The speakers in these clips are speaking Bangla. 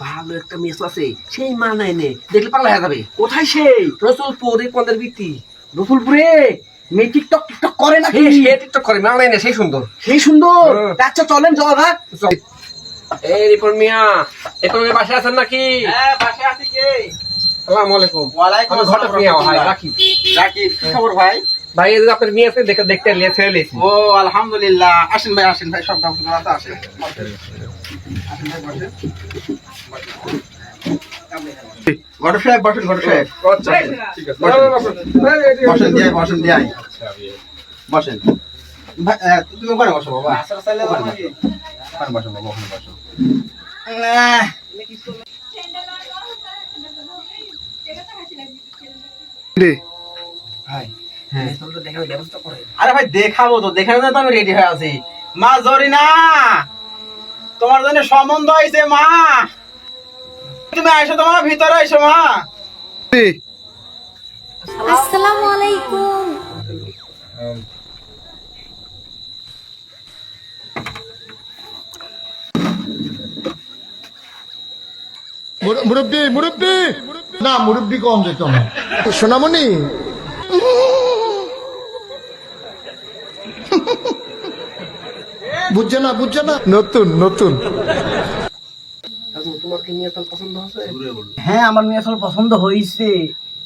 ভালো একটা মেস আছে, সেই মা নাই নে দেখলে পাগলা হয়ে যাবে। কোথায় সেই? রসুলপুর, এই পদের ভিত্তি। রসুলপুরে মেয়ে টিকটক টিকটক করে না? সে টিকটক করে, মা নাই নে সেই সুন্দর। সেই সুন্দর। আচ্ছা চলেন যাওয়া ভাগ। এই রিপন মিয়া, এখন বাসায় আছেন নাকি? হ্যাঁ, বাসায় আছি। কে? আসসালামু আলাইকুম। ওয়ালাইকুম আমি ঘটক মিয়া, ভাই রাখি। রাকিব, কি খবর ভাই? ভাই এই যে আপনার মেয়ে আছে, দেখতে ছেড়ে লেছি। ও আলহামদুলিল্লাহ। আসেন ভাই, আসেন ভাই, সব ব্যবস্থা আছে, আসেন। আসেন ভাই, বসেন। ঘটক সাহেব বসেন, ঘটক সাহেব। আচ্ছা ঠিক আছে, বসেন দিয়াই, বসেন দিয়াই। বসেন ভাই, তুমি ওখানে বসো বাবা। ওখানে বসো বাবা, ওখানে বসো। ভাই, হ্যাঁ। আরে ভাই দেখাবো তো, দেখার জন্য তো আমি রেডি হয়ে আছি। মা জরিনা, তোমার জন্য সম্বন্ধ হয়েছে মা। তুমি আইসো, তোমার ভিতরে আইসো মা। আসসালামু আলাইকুম। মুরব্বী মুরব্বী না, মুরব্বী কম যেত না। সোনামণি, বুঝছে না, নতুন নতুন। তোমার কি মেয়ে তার পছন্দ হয়েছে? হ্যাঁ, আমার মেয়ে আসলে পছন্দ হয়েছে।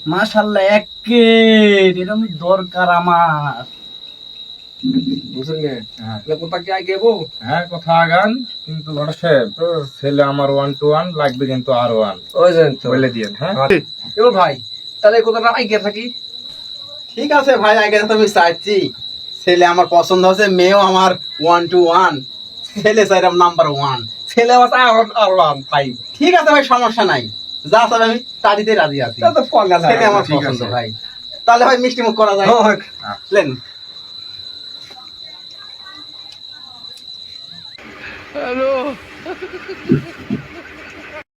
মাশাআল্লাহ, একে এরকমই দরকার আমার। বুঝলেন মেয়ে? কোথা কি আগে যাবো? হ্যাঁ, কথা আগান, কিন্তু ঘটক সাহেব ছেলে আমার 1 to 1 লাগবে, কিন্তু আর 1 ওই যে তো বলে দিয়েন। হ্যাঁ, এবার ভাই তাহলে কোথাটা আগে থাকি? ঠিক আছে ভাই, আগে তো আমি চাইছি। ছেলে আমার পছন্দ হচ্ছে, মেয়েও আমার 1 to 1। ছেলে চাইলাম নাম্বার 1। ছেলে আমার আরলাম ভাই। ঠিক আছে ভাই, সমস্যা নাই। যা চাবে আমি তাড়িতে রাজি আছি। তো পগলা না। ছেলে আমার ঠিক পছন্দ আছে। ভাই। তাহলে ভাই মিষ্টি মুখ করা যায়। লেন। হ্যালো।